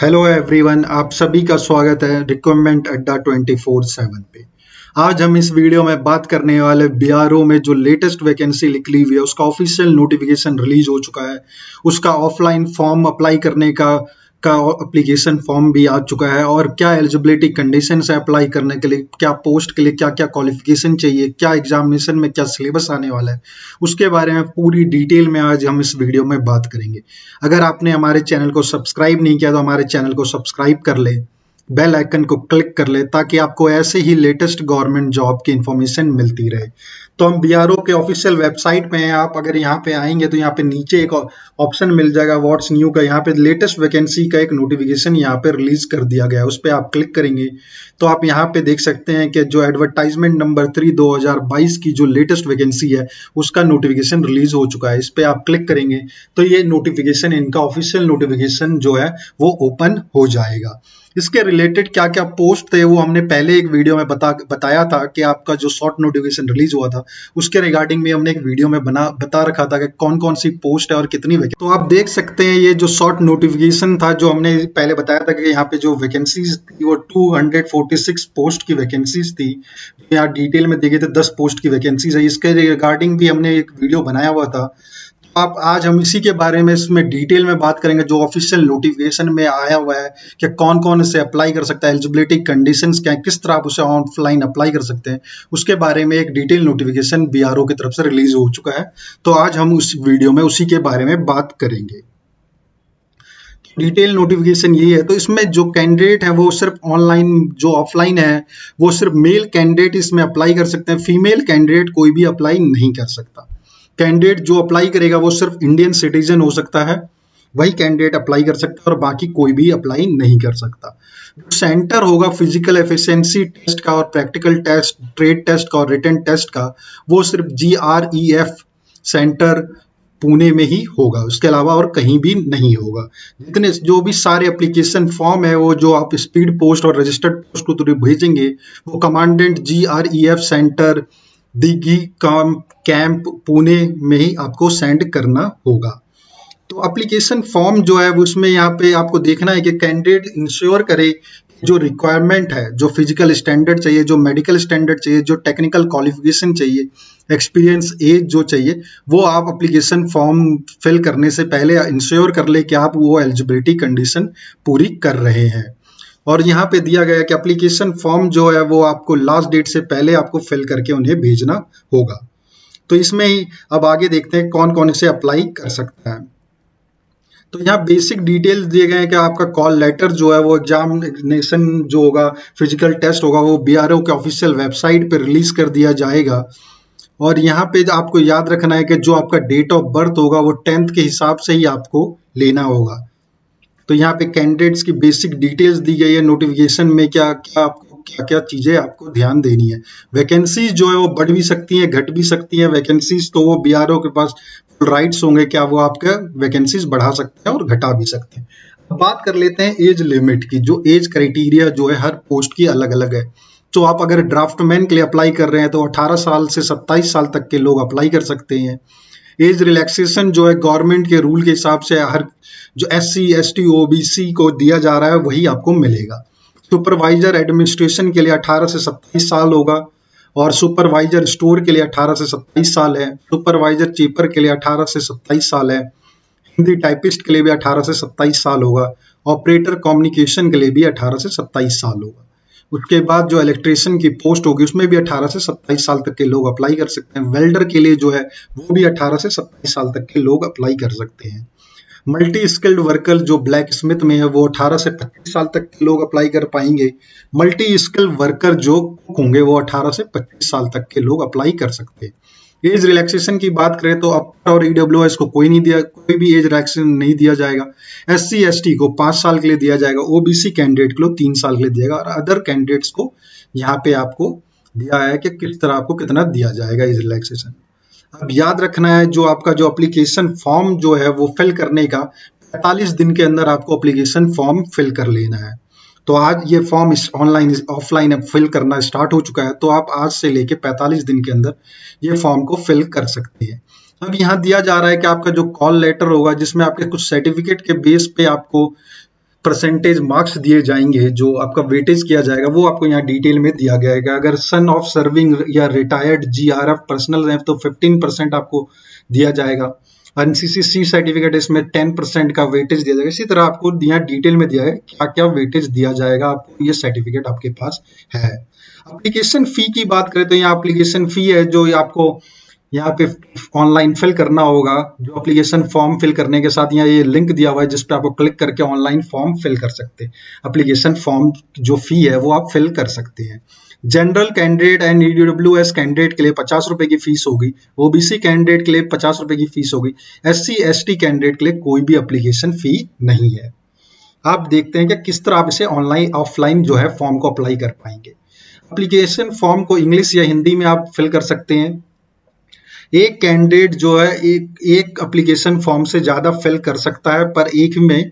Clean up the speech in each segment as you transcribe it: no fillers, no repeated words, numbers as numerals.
Hello everyone, आप सभी का स्वागत है रिक्वायरमेंट अड्डा 24/7 पे। आज हम इस वीडियो में बात करने वाले बीआरओ में जो लेटेस्ट वैकेंसी निकली हुई है उसका ऑफिशियल नोटिफिकेशन रिलीज हो चुका है। उसका ऑफलाइन फॉर्म अप्लाई करने का एप्लीकेशन फॉर्म भी आ चुका है और क्या एलिजिबिलिटी कंडीशंस है अप्लाई करने के लिए, क्या पोस्ट के लिए क्या क्या क्वालिफिकेशन चाहिए, क्या एग्जामिनेशन में क्या सिलेबस आने वाला है, उसके बारे में पूरी डिटेल में आज हम इस वीडियो में बात करेंगे। अगर आपने हमारे चैनल को सब्सक्राइब नहीं किया तो हमारे चैनल को सब्सक्राइब कर ले, बेल आइकन को क्लिक कर ले ताकि आपको ऐसे ही लेटेस्ट गवर्नमेंट जॉब की इंफॉर्मेशन मिलती रहे। तो हम बीआरओ के ऑफिशियल वेबसाइट पे हैं। आप अगर यहाँ पे आएंगे तो यहाँ पे नीचे एक ऑप्शन मिल जाएगा व्हाट्स न्यू का। यहाँ पे लेटेस्ट वैकेंसी का एक नोटिफिकेशन यहाँ पे रिलीज कर दिया गया है, उस पर आप क्लिक करेंगे तो आप यहाँ पे देख सकते हैं कि जो एडवर्टाइजमेंट नंबर 3 2022 की जो लेटेस्ट वैकेंसी है उसका नोटिफिकेशन रिलीज हो चुका है। इस पे आप क्लिक करेंगे तो ये नोटिफिकेशन, इनका ऑफिशियल नोटिफिकेशन जो है वो ओपन हो जाएगा। इसके रिलेटेड क्या क्या पोस्ट थे वो हमने पहले एक वीडियो में बताया था कि आपका जो शॉर्ट नोटिफिकेशन रिलीज हुआ था उसके रिगार्डिंग भी हमने एक वीडियो में बता रखा था कि कौन कौन सी पोस्ट है और कितनी वैकेंसी। तो आप देख सकते हैं ये जो शॉर्ट नोटिफिकेशन था जो हमने पहले बताया था कि यहाँ पे जो वैकेंसीज थी वो 246 पोस्ट की वैकेंसीज थी। यहाँ डिटेल में देखे थे 10 पोस्ट की वैकेंसीज है। इसके रिगार्डिंग भी हमने एक वीडियो बनाया हुआ था। आप आज हम इसी के बारे में इसमें डिटेल में बात करेंगे जो ऑफिशियल नोटिफिकेशन में आया हुआ है कि कौन कौन इसे अप्लाई कर सकता है, एलिजिबिलिटी कंडीशंस क्या है, किस तरह आप उसे ऑफलाइन अप्लाई कर सकते हैं, उसके बारे में एक डिटेल नोटिफिकेशन बीआरओ की तरफ से रिलीज हो चुका है। तो आज हम उस वीडियो में उसी के बारे में बात करेंगे। डिटेल नोटिफिकेशन यही है। तो इसमें जो कैंडिडेट है वो सिर्फ ऑनलाइन, जो ऑफलाइन है वो सिर्फ मेल कैंडिडेट इसमें अप्लाई कर सकते हैं, फीमेल कैंडिडेट कोई भी अप्लाई नहीं कर सकता। कैंडिडेट जो अप्लाई करेगा वो सिर्फ इंडियन सिटीजन हो सकता है, वही कैंडिडेट अप्लाई कर सकता है और बाकी कोई भी अप्लाई नहीं कर सकता। सेंटर होगा फिजिकल एफिशिएंसी टेस्ट का और प्रैक्टिकल टेस्ट, ट्रेड टेस्ट का और रिटन टेस्ट का, वो सिर्फ GREF सेंटर पुणे में ही होगा, उसके अलावा और कहीं भी नहीं होगा। जितने जो भी सारे एप्लीकेशन फॉर्म है वो जो आप स्पीड पोस्ट और रजिस्टर्ड पोस्ट को थ्रू भेजेंगे वो commandant GREF centre Dighi camp Pune में ही आपको सेंड करना होगा। तो एप्लीकेशन फॉर्म जो है उसमें यहाँ पे आपको देखना है कि कैंडिडेट इंश्योर करे जो रिक्वायरमेंट है, जो फिजिकल स्टैंडर्ड चाहिए, जो मेडिकल स्टैंडर्ड चाहिए, जो टेक्निकल क्वालिफिकेशन चाहिए, एक्सपीरियंस, एज जो चाहिए, वो आप एप्लीकेशन फॉर्म फिल करने से पहले इंश्योर कर ले कि आप वो एलिजिबिलिटी कंडीशन पूरी कर रहे हैं। और यहाँ पे दिया गया कि एप्लीकेशन फॉर्म जो है वो आपको लास्ट डेट से पहले आपको फिल करके उन्हें भेजना होगा। तो इसमें ही अब आगे देखते हैं कौन कौन इसे अप्लाई कर सकता है। तो यहाँ बेसिक डिटेल्स दिए गए हैं कि आपका कॉल लेटर जो है वो एग्जामिनेशन जो होगा, फिजिकल टेस्ट होगा, वो बीआरओ के ऑफिशियल वेबसाइट पे रिलीज कर दिया जाएगा। और यहाँ पे आपको याद रखना है कि जो आपका डेट ऑफ बर्थ होगा वो 10th के हिसाब से ही आपको लेना होगा। तो यहाँ पे कैंडिडेट्स की बेसिक डिटेल्स दी गई है नोटिफिकेशन में, क्या क्या आपको क्या क्या चीजें आपको ध्यान देनी है। वैकेंसीज जो है वो बढ़ भी सकती हैं, घट भी सकती हैं। वैकेंसीज तो वो बीआरओ के पास राइट्स होंगे, क्या वो आपके वैकेंसीज बढ़ा सकते हैं और घटा भी सकते हैं। अब बात कर लेते हैं एज लिमिट की। जो एज क्राइटेरिया जो है हर पोस्ट की अलग अलग है। तो आप अगर ड्राफ्टमैन के लिए अप्लाई कर रहे हैं तो 18 साल से 27 साल तक के लोग अप्लाई कर सकते हैं। एज रिलैक्सेशन जो है गवर्नमेंट के रूल के हिसाब से हर जो SC ST OBC को दिया जा रहा है वही आपको मिलेगा। सुपरवाइजर एडमिनिस्ट्रेशन के लिए 18 से 27 साल होगा और सुपरवाइजर स्टोर के लिए 18 से 27 साल है। सुपरवाइजर चीपर के लिए 18 से 27 साल है। हिंदी टाइपिस्ट के लिए भी 18 से 27 साल होगा। ऑपरेटर कम्युनिकेशन के लिए भी 18 से 27 साल होगा। उसके बाद जो इलेक्ट्रीशियन की पोस्ट होगी उसमें भी 18 से 27 साल तक के लोग अप्लाई कर सकते हैं। वेल्डर के लिए जो है वो भी 18 से 27 साल तक के लोग अप्लाई कर सकते हैं। मल्टी स्किल्ड वर्कर जो ब्लैक स्मिथ में है वो 18 से 25 साल तक के लोग अप्लाई कर पाएंगे। मल्टी स्किल्ड वर्कर जो कुक होंगे वो 18 से 25 साल तक के लोग अप्लाई कर सकते हैं। एज रिलैक्सेशन की बात करें तो अपर और EWS को कोई भी एज रिलैक्सेशन नहीं दिया जाएगा। SC ST को 5 साल के लिए दिया जाएगा। OBC कैंडिडेट को 3 साल के लिए दिएगा और अदर कैंडिडेट्स को यहाँ पे आपको दिया है कि किस तरह आपको कितना दिया जाएगा एज रिलैक्सेशन। अब याद रखना है जो आपका जो एप्लीकेशन फॉर्म जो है वो फिल करने का 45 दिन के अंदर आपको एप्लीकेशन फॉर्म फिल कर लेना है। तो आज ये फॉर्म ऑनलाइन ऑफलाइन फिल करना स्टार्ट हो चुका है, तो आप आज से लेके 45 दिन के अंदर ये फॉर्म को फिल कर सकते हैं। अब यहाँ दिया जा रहा है कि आपका जो कॉल लेटर होगा जिसमें आपके कुछ सर्टिफिकेट के बेस पे आपको परसेंटेज मार्क्स दिए जाएंगे, जो आपका वेटेज किया जाएगा, वो आपको यहाँ डिटेल में दिया गया है। अगर सन ऑफ सर्विंग या रिटायर्ड जीआरएफ पर्सनल है तो 15% आपको दिया जाएगा। एनसीसी सर्टिफिकेट इसमें 10% का वेटेज दिया जाएगा। इसी तरह आपको यहाँ डिटेल में दिया है क्या क्या वेटेज दिया जाएगा आपको, ये सर्टिफिकेट आपके पास है। एप्लीकेशन फी की बात करें तो यहाँ एप्लीकेशन फी है जो आपको यहाँ पे ऑनलाइन फिल करना होगा। जो एप्लीकेशन फॉर्म फिल करने के साथ यहाँ ये लिंक दिया हुआ है जिस पे आपको क्लिक करके ऑनलाइन फॉर्म फिल कर सकते हैं। एप्लीकेशन फॉर्म जो फी है वो आप फिल कर सकते हैं। General candidate and EWS candidate के लिए 50 रुपए की फीस होगी। ओबीसी कैंडिडेट के लिए 50 रुपए की फीस होगी। एससी एसटी कैंडिडेट के लिए कोई भी एप्लीकेशन फी नहीं है। आप देखते हैं कि किस तरह आप इसे ऑनलाइन ऑफलाइन जो है फॉर्म को अप्लाई कर पाएंगे। एप्लीकेशन फॉर्म को इंग्लिश या हिंदी में आप फिल कर सकते हैं। एक कैंडिडेट जो है एक एप्लीकेशन फॉर्म से ज्यादा फिल कर सकता है, पर एक में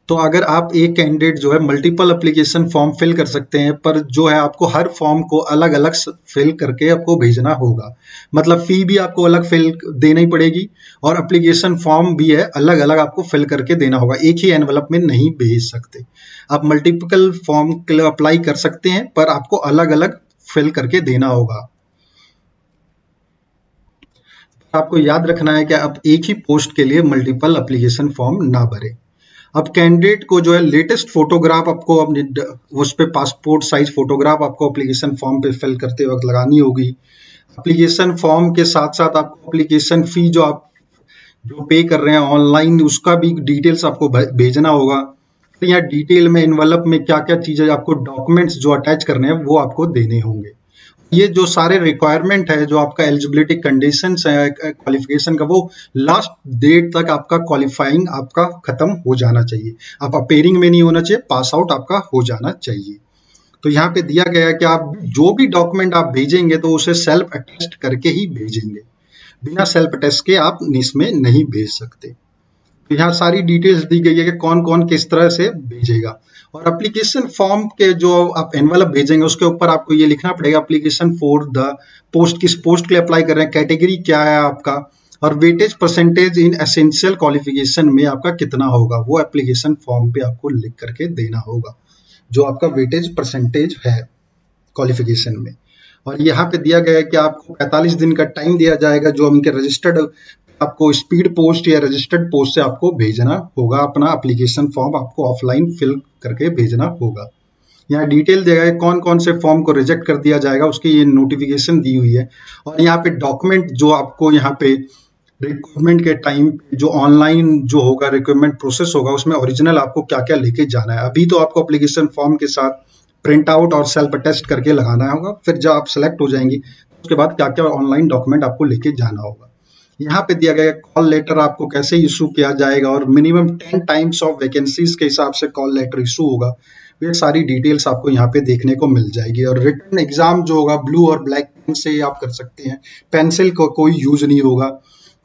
तो अगर आप एक कैंडिडेट जो है मल्टीपल एप्लीकेशन फॉर्म फिल कर सकते हैं, पर जो है आपको हर फॉर्म को अलग अलग फिल करके आपको भेजना होगा। मतलब फी भी आपको अलग फिल देनी पड़ेगी और एप्लीकेशन फॉर्म भी है अलग अलग आपको फिल करके देना होगा। एक ही एनवलप में नहीं भेज सकते। आप मल्टीपल फॉर्म के लिए अप्लाई कर सकते हैं, पर आपको अलग अलग फिल करके देना होगा। आपको याद रखना है कि आप एक ही पोस्ट के लिए मल्टीपल एप्लीकेशन फॉर्म ना भरें। अब कैंडिडेट को जो है लेटेस्ट फोटोग्राफ आपको अपने उस पे पासपोर्ट साइज फोटोग्राफ आपको एप्लीकेशन फॉर्म पे फिल करते वक्त लगानी होगी। एप्लीकेशन फॉर्म के साथ साथ आपको एप्लीकेशन फी जो आप पे कर रहे हैं ऑनलाइन उसका भी डिटेल्स आपको भेजना होगा। तो यहाँ डिटेल में एनवलप में क्या क्या चीजें आपको डॉक्यूमेंट्स जो अटैच करने हैं वो आपको देने होंगे। ये जो सारे रिक्वायरमेंट है जो आपका एलिजिबिलिटी कंडीशंस है क्वालिफिकेशन का, वो लास्ट डेट तक आपका क्वालिफाइंग आपका खत्म हो जाना चाहिए। आप अपेयरिंग में नहीं होना चाहिए, पास आउट आपका हो जाना चाहिए। तो यहाँ पे दिया गया है कि आप जो भी डॉक्यूमेंट आप भेजेंगे तो उसे सेल्फ अटेस्ट करके ही भेजेंगे। बिना सेल्फ अटेस्ट के आप इसमें नहीं भेज सकते। तो यहाँ सारी डिटेल्स दी गई है कि कौन कौन किस तरह से भेजेगा। और एप्लीकेशन फॉर्म के जो आप एनवलप भेजेंगे उसके ऊपर आपको ये लिखना पड़ेगा एप्लीकेशन फॉर द पोस्ट, किस पोस्ट के लिए अप्लाई कर रहे हैं, कैटेगरी क्या है आपका, और weightage percentage in essential qualification में आपका कितना होगा, वो एप्लीकेशन फॉर्म पे आपको लिख करके देना होगा जो आपका वेटेज परसेंटेज है क्वालिफिकेशन में। और यहाँ पे दिया गया है कि आपको 45 दिन का टाइम दिया जाएगा जो उनके रजिस्टर्ड आपको स्पीड पोस्ट या रजिस्टर्ड पोस्ट से आपको भेजना होगा। अपना एप्लीकेशन फॉर्म आपको ऑफलाइन फिल करके भेजना होगा। यहाँ डिटेल दिया गया है कौन कौन से फॉर्म को रिजेक्ट कर दिया जाएगा, उसकी ये नोटिफिकेशन दी हुई है। और यहाँ पे डॉक्यूमेंट जो आपको यहाँ पे रिक्रूटमेंट के टाइम जो ऑनलाइन जो होगा रिक्रूटमेंट प्रोसेस होगा उसमें ओरिजिनल आपको क्या क्या लेके जाना है। अभी तो आपको एप्लीकेशन फॉर्म के साथ प्रिंट आउट और सेल्फ अटेस्ट करके लगाना होगा, फिर जब आप सेलेक्ट हो जाएंगी उसके बाद क्या क्या ऑनलाइन डॉक्यूमेंट आपको लेके जाना होगा। यहाँ पे दिया गया कॉल लेटर आपको कैसे इशू किया जाएगा और मिनिमम 10 टाइम्स ऑफ वैकेंसीज के हिसाब से कॉल लेटर इशू होगा। ये सारी डिटेल्स आपको यहाँ पे देखने को मिल जाएगी। और रिटन एग्जाम जो होगा ब्लू और ब्लैक पेन से आप कर सकते हैं, पेंसिल को कोई यूज नहीं होगा।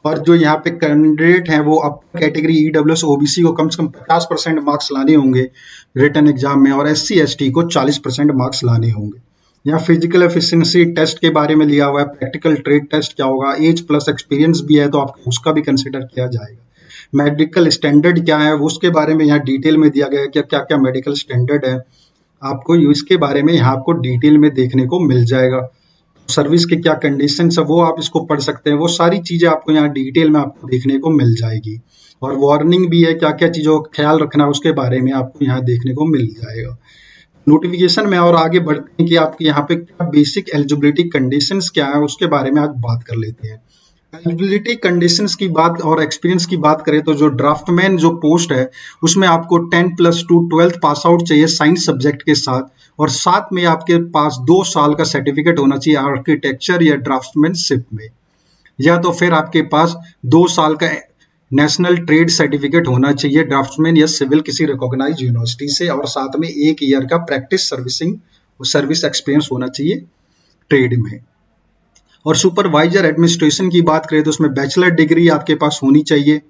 और जो यहाँ पे कैंडिडेट हैं वो अपर कैटेगरी ईडब्ल्यूएस ओबीसी को कम से कम 50% मार्क्स लाने होंगे रिटन एग्जाम में, और एससी एसटी को 40% मार्क्स लाने होंगे। यहाँ फिजिकल एफिशिएंसी टेस्ट के बारे में लिया हुआ है, प्रैक्टिकल ट्रेड टेस्ट क्या होगा, एज प्लस एक्सपीरियंस भी है तो आपको उसका भी कंसिडर किया जाएगा। मेडिकल स्टैंडर्ड क्या है उसके बारे में यहाँ डिटेल में दिया गया है कि क्या क्या मेडिकल स्टैंडर्ड है, आपको इसके बारे में यहाँ आपको डिटेल में देखने को मिल जाएगा। सर्विस के क्या कंडीशंस है वो आप इसको पढ़ सकते हैं। वो सारी चीजें आपको यहाँ डिटेल में आपको देखने को मिल जाएगी। और वार्निंग भी है, क्या क्या चीजों का ख्याल रखना है उसके बारे में आपको यहाँ देखने को मिल जाएगा नोटिफिकेशन में। और आगे बढ़ते हैं कि आपके यहाँ पे क्या बेसिक एलिजिबिलिटी कंडीशंस क्या है उसके बारे में आज बात कर लेते हैं। एलिजिबिलिटी कंडीशंस की बात और एक्सपीरियंस की बात करें तो जो ड्राफ्टमैन जो पोस्ट है उसमें आपको 10+2 12th पास आउट चाहिए साइंस सब्जेक्ट के साथ, और साथ में आपके पास 2 साल का सर्टिफिकेट होना चाहिए आर्किटेक्चर या ड्राफ्टमैनशिप में, या तो फिर आपके पास 2 साल का नेशनल ट्रेड सर्टिफिकेट होना चाहिए ड्राफ्टमैन या सिविल किसी रिकॉग्नाइज्ड यूनिवर्सिटी से, और साथ में 1 ईयर का प्रैक्टिस सर्विस एक्सपीरियंस होना चाहिए ट्रेड में। और सुपरवाइजर एडमिनिस्ट्रेशन की बात करें तो उसमें बैचलर डिग्री आपके पास होनी चाहिए,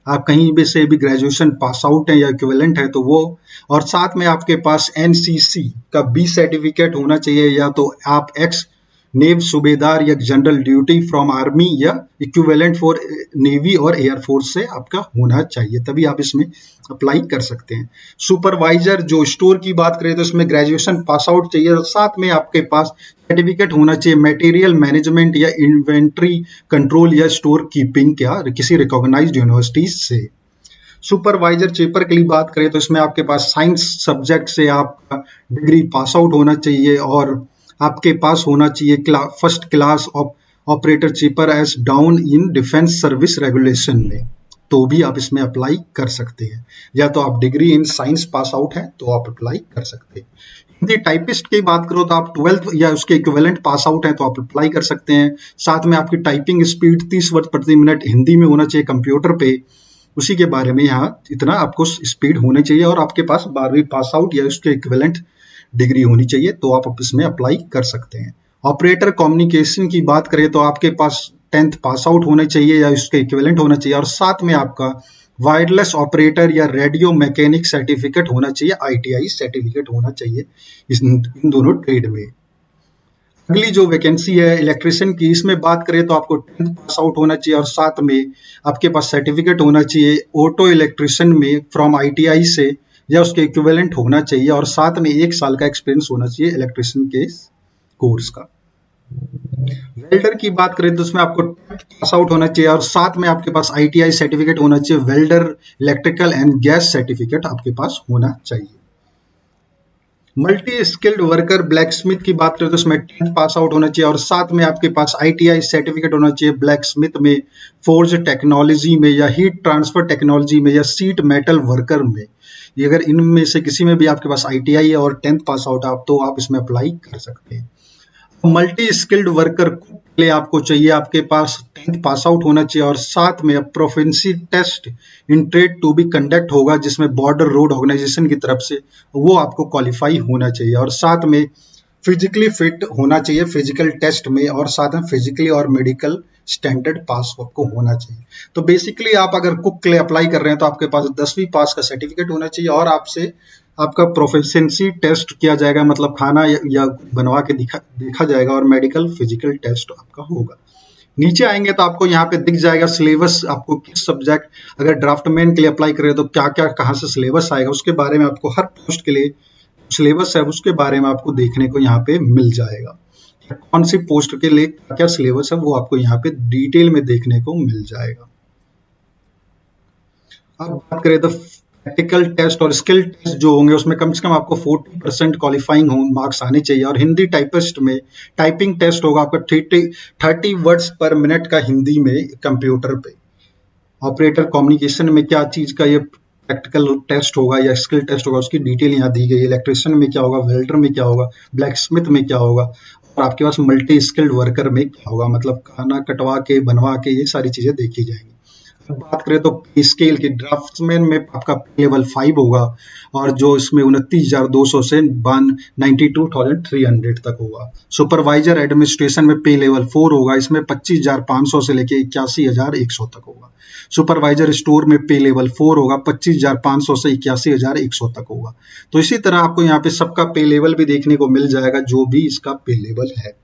आप कहीं भी से भी ग्रेजुएशन पास आउट है या इक्विवेलेंट है तो वो, और साथ में आपके पास एनसीसी का बी सर्टिफिकेट होना चाहिए, या तो आप एक्स नेव सूबेदार या जनरल ड्यूटी फ्रॉम आर्मी या इक्विवेलेंट फॉर नेवी और एयरफोर्स से आपका होना चाहिए, तभी आप इसमें अप्लाई कर सकते हैं। सुपरवाइजर जो स्टोर की बात करें तो इसमें ग्रेजुएशन पास आउट चाहिए और साथ में आपके पास सर्टिफिकेट होना चाहिए मटेरियल मैनेजमेंट या इन्वेंट्री कंट्रोल या स्टोर कीपिंग या किसी रिकॉग्नाइज्ड यूनिवर्सिटी से। सुपरवाइजर चेपर के लिए बात करें तो इसमें आपके पास साइंस सब्जेक्ट से आपका डिग्री पास आउट होना चाहिए और आपके पास होना चाहिए first class operator chapter as down in defence service regulation में, तो भी आप इसमें अप्लाई कर सकते हैं। या तो आप degree in science pass out है तो आप अप्लाई कर सकते हैं। हिंदी टाइपिस्ट की बात करो तो आप 12th या उसके इक्विवेलेंट पास आउट है तो आप अप्लाई कर सकते हैं। साथ में आपकी टाइपिंग स्पीड 30 वर्ड प्रति मिनट हिंदी में होना चाहिए कंप्यूटर पे, उसी के बारे में यहाँ इतना आपको स्पीड होनी चाहिए और आपके पास 12वीं पास आउट या उसके इक्विवेलेंट डिग्री होनी चाहिए, तो आप इसमें अप्लाई कर सकते हैं। ऑपरेटर कम्युनिकेशन की बात करें तो आपके पास 10th पास आउट होना चाहिए या उसके इक्विवेलेंट होना चाहिए और साथ में आपका वायरलेस ऑपरेटर या रेडियो मैकेनिक सर्टिफिकेट होना चाहिए, ITI सर्टिफिकेट होना चाहिए इन दोनों ट्रेड में। अगली जो वैकेंसी है इलेक्ट्रिशियन की, इसमें बात करें तो आपको 10th पास आउट होना चाहिए और साथ में आपके पास सर्टिफिकेट होना चाहिए ऑटो इलेक्ट्रिशियन में फ्रॉम ITI से या उसके इक्विवेलेंट होना चाहिए और साथ में 1 साल का एक्सपीरियंस होना चाहिए इलेक्ट्रिशियन के कोर्स का। वेल्डर की बात करें तो उसमें आपको 10th पास आउट होना चाहिए और साथ में आपके पास ITI सर्टिफिकेट होना चाहिए, welder electrical and gas certificate आपके पास होना चाहिए। Multi skilled worker black Smith की बात करें तो उसमें 10th पास आउट होना चाहिए और साथ में आपके पास ITI सर्टिफिकेट होना चाहिए ब्लैक स्मिथ में, फोर्ज टेक्नोलॉजी में या हीट ट्रांसफर टेक्नोलॉजी में या सीट मेटल वर्कर में। ये अगर इनमें से किसी में भी आपके पास ITI है और 10th पास आउट आप तो आप इसमें अप्लाई कर सकते हैं। मल्टी स्किल्ड वर्कर के लिए आपको चाहिए आपके पास 10th पास आउट होना चाहिए और साथ में proficiency test in trade to be conduct होगा जिसमें बॉर्डर रोड ऑर्गेनाइजेशन की तरफ से, वो आपको क्वालिफाई होना चाहिए और साथ में फिजिकली फिट होना चाहिए फिजिकल टेस्ट में और साथ में फिजिकली और मेडिकल स्टैंडर्ड पास आपको होना चाहिए। तो बेसिकली आप अगर कुक के लिए अप्लाई कर रहे हैं तो आपके पास 10वीं पास का सर्टिफिकेट होना चाहिए और आपसे आपका प्रोफिशिएंसी टेस्ट किया जाएगा, मतलब खाना या बनवा के देखा जाएगा और मेडिकल फिजिकल टेस्ट आपका होगा। नीचे आएंगे तो आपको यहाँ पे दिख जाएगा सिलेबस, आपको किस सब्जेक्ट अगर ड्राफ्टमैन के लिए अप्लाई करें तो क्या क्या कहाँ से सिलेबस आएगा, उसके बारे में आपको हर पोस्ट के लिए सिलेबस है उसके बारे में आपको देखने को यहाँ पे मिल जाएगा। कौन सी पोस्ट के लिए क्या क्या सिलेबस है वो आपको यहाँ पे डिटेल में देखने को मिल जाएगा। अब बात करें तो प्रैक्टिकल टेस्ट और स्किल टेस्ट जो होंगे उसमें कम से कम आपको 40% क्वालिफाइंग मार्क्स आने चाहिए और हिंदी टाइपिस्ट में टाइपिंग टेस्ट होगा आपका 30 वर्ड्स पर मिनट का हिंदी में कंप्यूटर पे। ऑपरेटर कम्युनिकेशन में क्या चीज का ये प्रैक्टिकल टेस्ट होगा या स्किल टेस्ट होगा उसकी डिटेल यहाँ दी गई है। इलेक्ट्रिशियन में क्या होगा, वेल्डर में क्या होगा, ब्लैक स्मिथ में क्या होगा और आपके पास मल्टी स्किल्ड वर्कर में क्या होगा, मतलब खाना कटवा के बनवा के ये सारी चीजें देखी जाएंगी। बात करें तो पे स्केल की ड्राफ्ट्समैन में आपका लेवल 5 होगा और जो इसमें 29,200 से 92,300 तक होगा। सुपरवाइजर एडमिनिस्ट्रेशन में पे लेवल 4 होगा, इसमें 25,500 से लेके 81,100 तक होगा। सुपरवाइजर स्टोर में पे लेवल 4 होगा, 25,500 से 81,100 तक होगा। तो इसी तरह आपको यहाँ पे सबका पे लेवल भी देखने को मिल जाएगा जो भी इसका पे लेवल है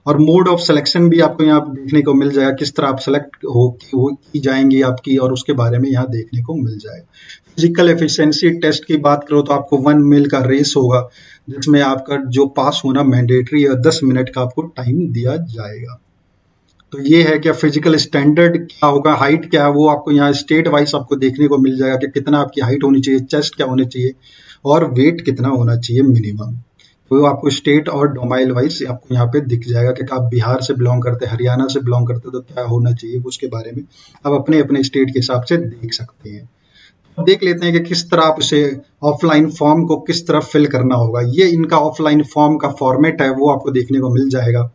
और मोड ऑफ सिलेक्शन भी आपको यहाँ देखने को मिल जाएगा, किस तरह आप सेलेक्ट हो की जाएंगी आपकी और उसके बारे में यहाँ देखने को मिल जाएगा। फिजिकल एफिशिएंसी टेस्ट की बात करो तो आपको 1 मील का रेस होगा जिसमें आपका जो पास होना मैंडेटरी है, 10 मिनट का आपको टाइम दिया जाएगा। तो ये है क्या फिजिकल स्टैंडर्ड क्या होगा, हाइट क्या है वो आपको यहाँ स्टेट वाइज आपको देखने को मिल जाएगा कि कितना आपकी हाइट होनी चाहिए, चेस्ट क्या होनी चाहिए और वेट कितना होना चाहिए मिनिमम। तो आपको स्टेट और डोमाइल वाइज आपको यहाँ पे दिख जाएगा कि आप बिहार से बिलोंग करते हैं, हरियाणा से बिलोंग करते हैं तो क्या होना चाहिए उसके बारे में आप अपने अपने स्टेट के हिसाब से देख सकते हैं। तो देख लेते हैं कि किस तरह आप इसे ऑफलाइन फॉर्म को किस तरह फिल करना होगा। ये इनका ऑफलाइन फॉर्म का फॉर्मेट है वो आपको देखने को मिल जाएगा।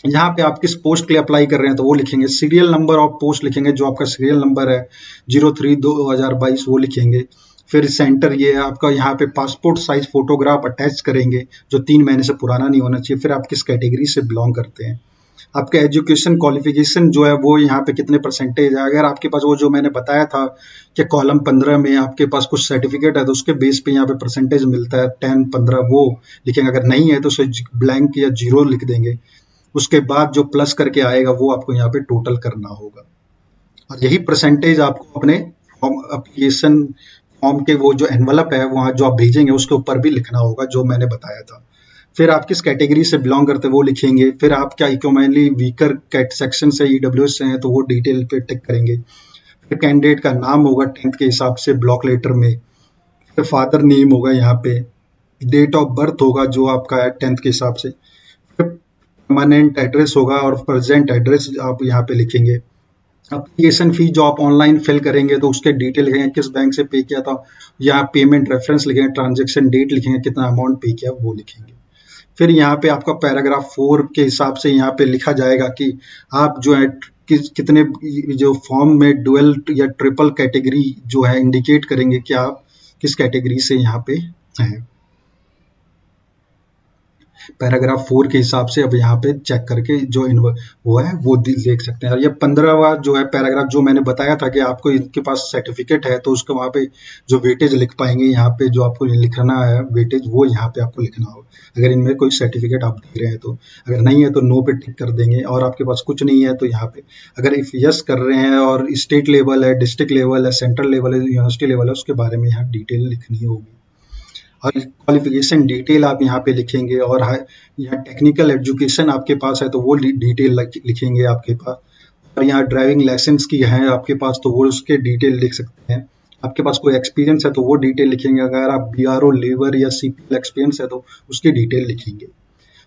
यहाँ पे आप किस पोस्ट के लिए अप्लाई कर रहे हैं तो वो लिखेंगे, सीरियल नंबर ऑफ पोस्ट लिखेंगे, जो आपका सीरियल नंबर है 03/2022 वो लिखेंगे। फिर सेंटर ये है आपका, यहाँ पे पासपोर्ट साइज फोटोग्राफ अटैच करेंगे जो 3 महीने से पुराना नहीं होना चाहिए। फिर आप किस कैटेगरी से बिलोंग करते हैं, आपका एजुकेशन क्वालिफिकेशन जो है वो यहाँ पे कितने परसेंटेज है। अगर आपके पास वो जो मैंने बताया था कि कॉलम 15 में आपके पास कुछ सर्टिफिकेट है तो उसके बेस पे यहाँ पे परसेंटेज मिलता है 10 15 वो लिखेंगे, अगर नहीं है तो उसे ब्लैंक या जीरो लिख देंगे। उसके बाद जो प्लस करके आएगा वो आपको यहाँ पे टोटल करना होगा, और यही परसेंटेज आपको अपने फॉर्म एप्लीकेशन फॉर्म के वो जो एनवलप है वहाँ जो आप भेजेंगे उसके ऊपर भी लिखना होगा जो मैंने बताया था। फिर आप किस कैटेगरी से बिलोंग करते हैं वो लिखेंगे। फिर आप क्या इकोनॉमिकली वीकर कैट सेक्शन से ईडब्ल्यूएस से हैं तो वो डिटेल पे टिक करेंगे। फिर कैंडिडेट का नाम होगा 10th के हिसाब से ब्लॉक लेटर में। फिर फादर नेम होगा यहाँ पे। डेट ऑफ बर्थ होगा जो आपका है 10th के हिसाब से। फिर परमानेंट एड्रेस होगा और प्रेजेंट एड्रेस आप यहाँ पे लिखेंगे। एप्लीकेशन फी जो आप ऑनलाइन फिल करेंगे तो उसके डिटेल लिखेंगे, किस बैंक से पे किया था, या पेमेंट रेफरेंस लिखेंगे, ट्रांजेक्शन डेट लिखेंगे, कितना अमाउंट पे किया वो लिखेंगे। फिर यहाँ पे आपका पैराग्राफ 4 के हिसाब से यहाँ पे लिखा जाएगा कि आप जो है कितने जो फॉर्म में डुअल या ट्रिपल कैटेगरी जो है इंडिकेट करेंगे कि आप किस कैटेगरी से यहाँ पे हैं। पैराग्राफ 4 के हिसाब से अब यहाँ पे चेक करके जो वो है वो देख सकते हैं। और ये 15वां जो है पैराग्राफ जो मैंने बताया था कि आपको इनके पास सर्टिफिकेट है तो उसको वहाँ पे जो वेटेज लिख पाएंगे, यहाँ पे जो आपको लिखना है वेटेज वो यहाँ पे आपको लिखना होगा अगर इनमें कोई सर्टिफिकेट आप दे रहे हैं तो। अगर नहीं है तो नो पे टिक कर देंगे, और आपके पास कुछ नहीं है तो यहाँ पे अगर इफ यस कर रहे हैं और स्टेट लेवल है, डिस्ट्रिक्ट लेवल है, सेंट्रल लेवल है, यूनिवर्सिटी लेवल है, उसके बारे में यहाँ डिटेल लिखनी होगी। और क्वालिफिकेशन डिटेल आप यहाँ पे लिखेंगे, और यहाँ टेक्निकल एजुकेशन आपके पास है तो वो डिटेल लिखेंगे आपके पास। और यहाँ ड्राइविंग लाइसेंस की है आपके पास तो वो उसके डिटेल लिख सकते हैं। आपके पास कोई एक्सपीरियंस है तो वो डिटेल लिखेंगे। अगर आप बीआरओ लेबर या सीपीएल एक्सपीरियंस है तो उसकी डिटेल लिखेंगे।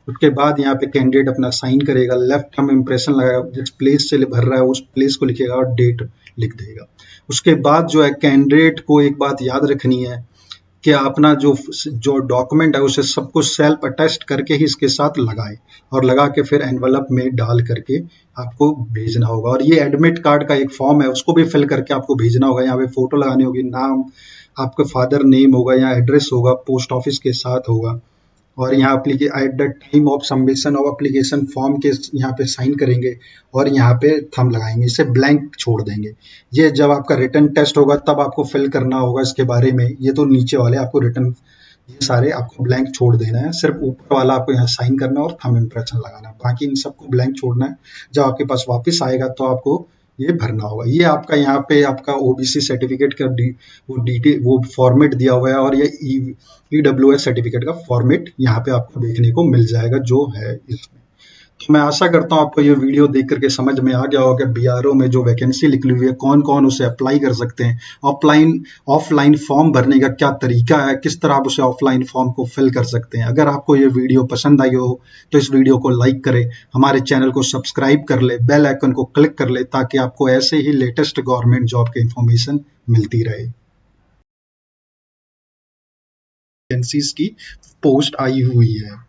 उसके बाद यहाँ पे कैंडिडेट अपना साइन करेगा, लेफ्ट थंब इम्प्रेशन लगाएगा, जिस प्लेस से भर रहा है उस प्लेस को लिखेगा और डेट लिख देगा। उसके बाद जो है कैंडिडेट को एक बात याद रखनी है कि अपना जो डॉक्यूमेंट है उसे सब कुछ सेल्फ अटेस्ट करके ही इसके साथ लगाए, और लगा के फिर एनवलप में डाल करके आपको भेजना होगा। और ये एडमिट कार्ड का एक फॉर्म है उसको भी फिल करके आपको भेजना होगा। यहाँ पे फोटो लगानी होगी, नाम, आपका फादर नेम होगा, यहाँ एड्रेस होगा, पोस्ट ऑफिस के साथ होगा, और यहाँ at the time of submission of application form के यहाँ पे साइन करेंगे और यहाँ पे थंब लगाएंगे, इसे ब्लैंक छोड़ देंगे। ये जब आपका रिटन टेस्ट होगा तब आपको फिल करना होगा इसके बारे में। ये तो नीचे वाले आपको रिटन ये सारे आपको ब्लैंक छोड़ देना है, सिर्फ ऊपर वाला आपको यहाँ साइन करना है और थंब इम्प्रेशन लगाना है, बाकी इन सबको ब्लैंक छोड़ना है। जब आपके पास वापस आएगा तो आपको ये भरना होगा। ये आपका यहाँ पे आपका ओबीसी सर्टिफिकेट का वो फॉर्मेट दिया हुआ है, और ये ईडब्ल्यूएस सर्टिफिकेट का फॉर्मेट यहाँ पे आपको देखने को मिल जाएगा जो है इसमें। तो मैं आशा करता हूँ आपको ये वीडियो देख करके समझ में आ गया होगा बीआरओ में जो वैकेंसी निकली हुई है कौन कौन उसे अप्लाई कर सकते हैं, ऑफलाइन फॉर्म भरने का क्या तरीका है, किस तरह आप उसे ऑफलाइन फॉर्म को फिल कर सकते हैं। अगर आपको ये वीडियो पसंद आई हो तो इस वीडियो को लाइक करें, हमारे चैनल को सब्सक्राइब कर ले, बेल आइकन को क्लिक कर ले, ताकि आपको ऐसे ही लेटेस्ट गवर्नमेंट जॉब की इंफॉर्मेशन मिलती रहे। वैकेंसीज की पोस्ट आई हुई है।